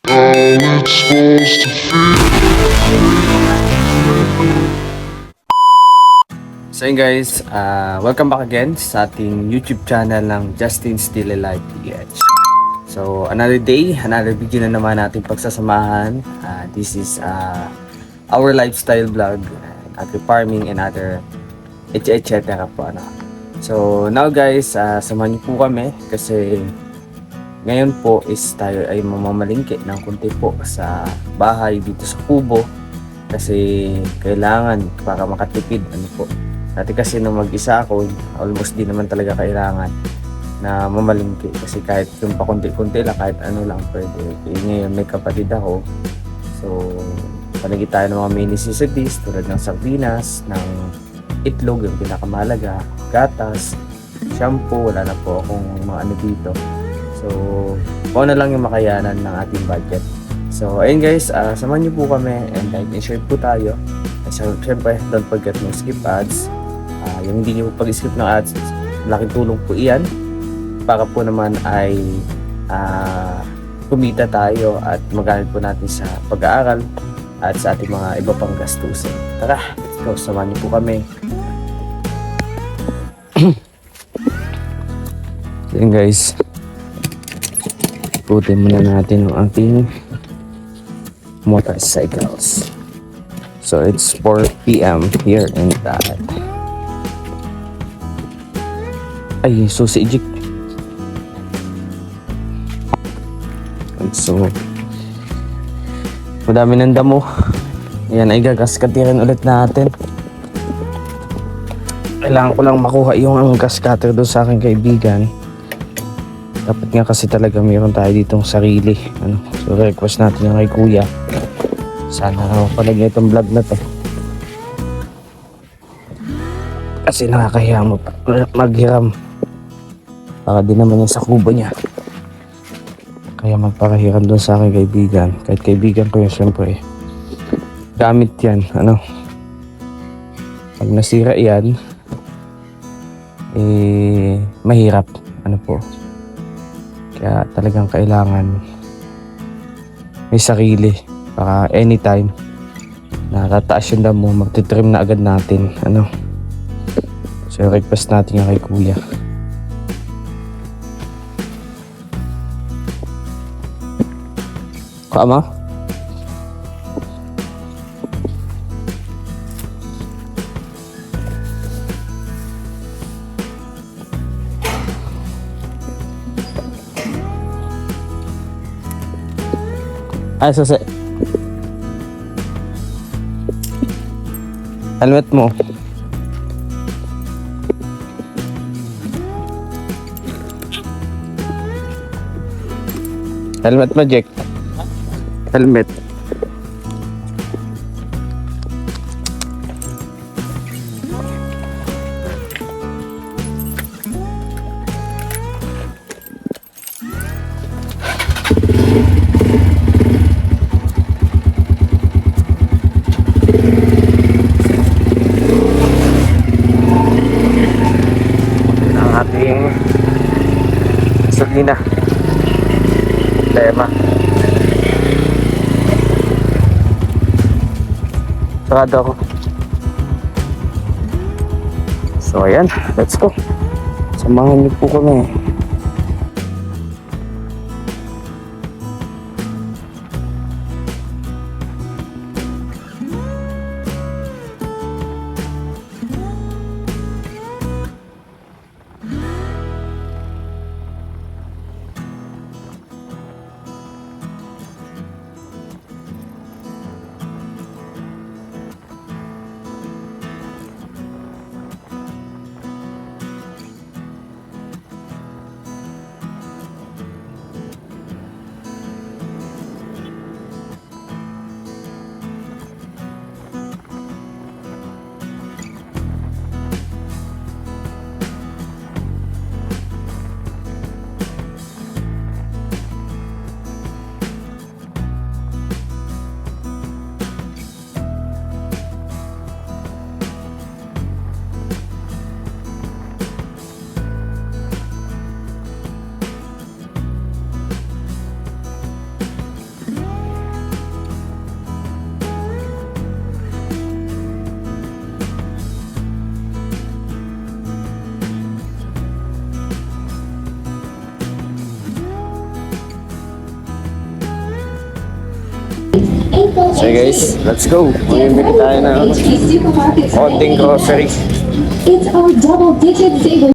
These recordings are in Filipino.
how it's supposed to feel. So yun guys, welcome back again sa ating YouTube channel ng Justin's Daily Life PH. So another day, another video na naman natin pagsasamahan. This is our lifestyle vlog, agri-farming and other etc. po. Ano. So now guys, samahan niyo po kami kasi ngayon po is tayo ay mamamalingki ng kunti po sa bahay dito sa Kubo kasi kailangan para makatipid ano po. Dati kasi nung mag-isa ako, almost di naman talaga kailangan na mamalingki kasi kahit yung pakunti-kunti lang, kahit ano lang pwede. Ngayon may kapatid ako. So, palagi tayo ng mga mini necessities tulad ng sardinas, ng itlog, yung pinakamalaga, gatas, shampoo, wala na po akong mga ano dito. So, kung ano lang yung makayanan ng ating budget. So, ayun guys, samahan niyo po kami and like and share po tayo. So, syempre, don't forget no skip ads. Yung hindi nyo pag-skip ng ads, malaking tulong po iyan para po naman ay kumita tayo at magamit po natin sa pag-aaral at sa ating mga iba pang gastusin. Tara, let's go, samahan niyo po kami. Yan guys, ikutin muna natin ang ating motorcycles. So it's 4 p.m. here in Tahat. Ay, susi eject. So, madami ng damo. Ayan, ay gagas-katirin ulit natin. Kailangan ko lang makuha yung gas cutter doon sa aking kaibigan. Dapat nga kasi talaga mayroon tayo ditong sarili. Ano? So, request natin yung kay kuya. Sana palag itong vlog na to. Kasi nakakahiya mo maghiram. Para din naman yan sa kubo niya. Kaya magpakahiram doon sa aking kaibigan. Kahit kaibigan ko yun syempre. Gamit yan. Ano? Pag nasira yan, mahirap. Ano po. Kaya talagang kailangan may sarili. Para anytime na tataas yung damo, magtitrim na agad natin. Ano? So request natin yung kay kuya. Kama? Ay, sase. Helmet mo. Helmet mo, Jack. Helmet. Ang ating gasolina. Tema. Sarado ako. So ayan, let's go. Samahan niyo po kami. Okay guys, let's go. Mamimili tayo ng Supermarket konting grocery. It's our double-digit savings.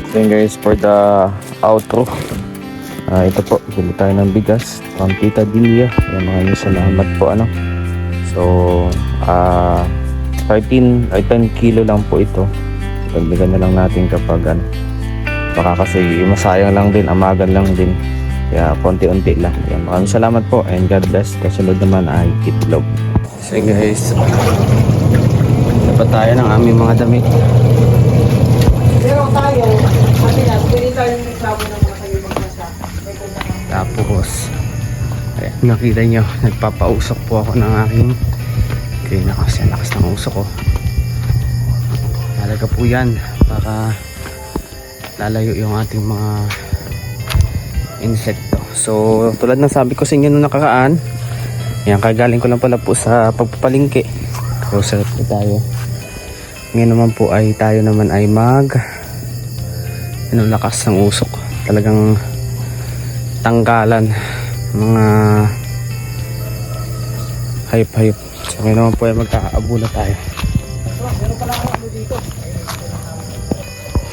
Then guys, for the outro, ito po, bili tayo ng bigas from Tita Dilia. Ayan, maraming salamat po ano. So 10 kilo lang po ito. Pagbigan na lang natin kapag ano, baka kasi masayang lang din, amagan lang din, kaya konti-unti lang. Ayan, maraming salamat po and God bless. Kasunod naman ay itlog. So guys, dapat tayo ng aming mga damit. Pero tayo, kasi na, pwede tayo yung reklamo ng mga kayo magbasa. Tapos, ayan, nakita nyo, nagpapausok po ako ng aking kasi ang lakas ng usok ko. Talaga po yan para lalayo yung ating mga insekto. So, tulad ng sabi ko sa inyo nung nakaraan, yan, kagaling ko lang pala po sa pagpapalingki. Grocery po tayo. Ngayon naman po ay tayo naman ay lakas ng usok. Talagang tanggalan mga hayop-hayop. So ngayon naman po ay magkakaabula tayo.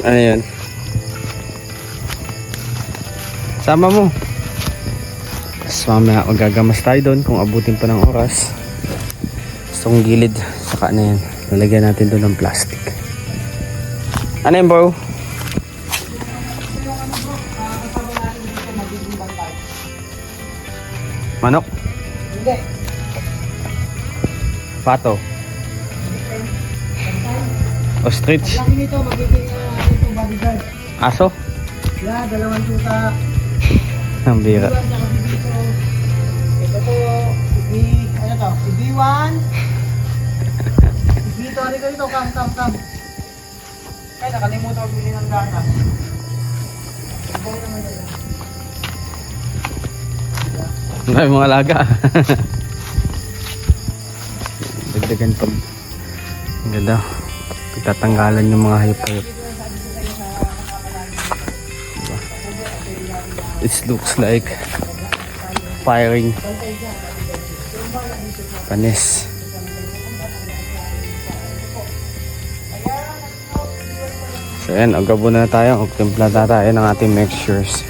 Ano yun? Sama mo. Tapos mamaya magagamas tayo doon kung abutin pa ng oras. Itong gilid, saka na yan. Lalagyan natin doon ng plastic. Ano yun bro? Manok? Hindi. Pato? Ostrich? Laki nito, magiging ito bodyguard. Aso? Yeah, 2 tuta. Ang bira. Ito po, ano to? Si B1. Dito, ito, kam. Kaya nakalimutan ko bilhin ng data. May mga alaga. Dagdagan pag ang ganda. Pagtatanggalan yung mga hayop-hayop. Diba? It looks like firing panis. So yan, agabo na tayo. Magtimpla na tayo ng ating mixtures.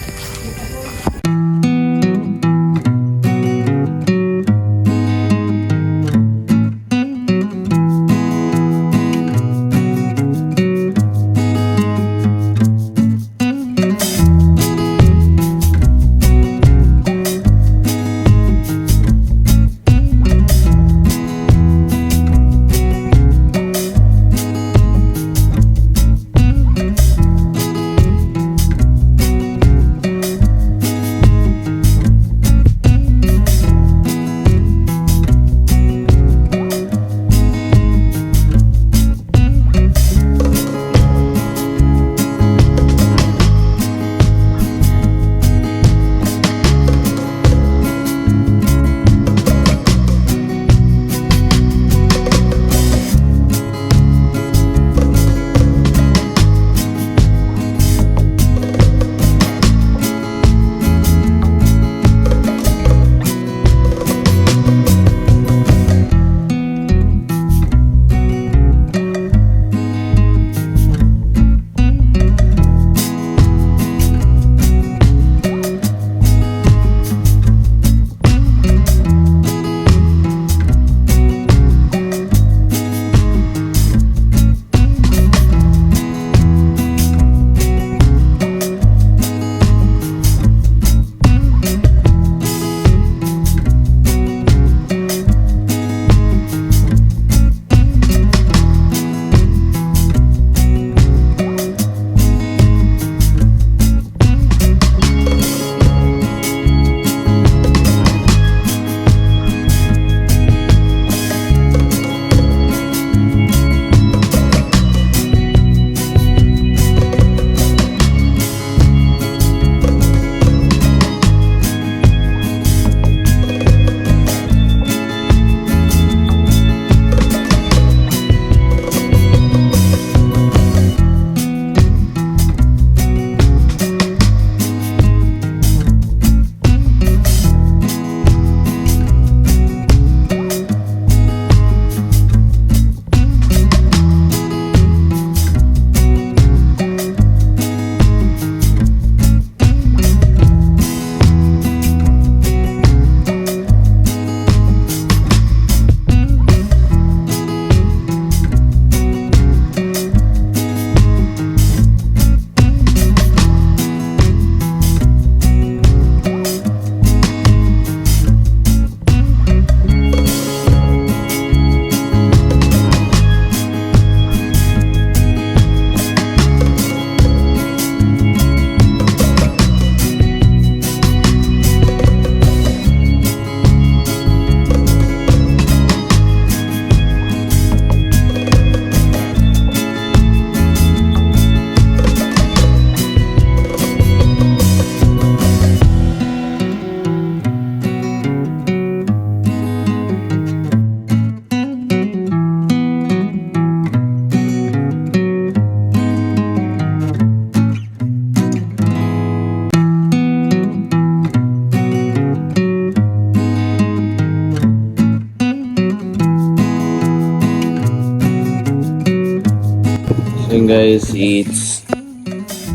So yun guys, it's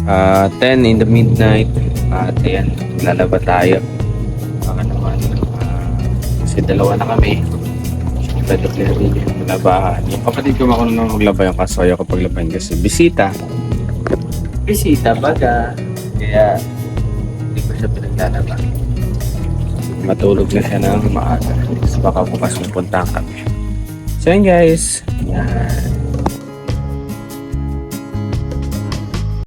10 in the midnight. At ayan, lalaba tayo. Baka naman, kasi dalawa na kami. Pwede ko rin yung labahan. Yung kapatid ko marunong maglaba yung kaso ayaw ko paglabahin kasi bisita. Bisita baga. Kaya hindi ko siya pinaglalaba. Matulog na siya ng maaga. Kasi baka bukas pupunta kami. So yun guys. Yan.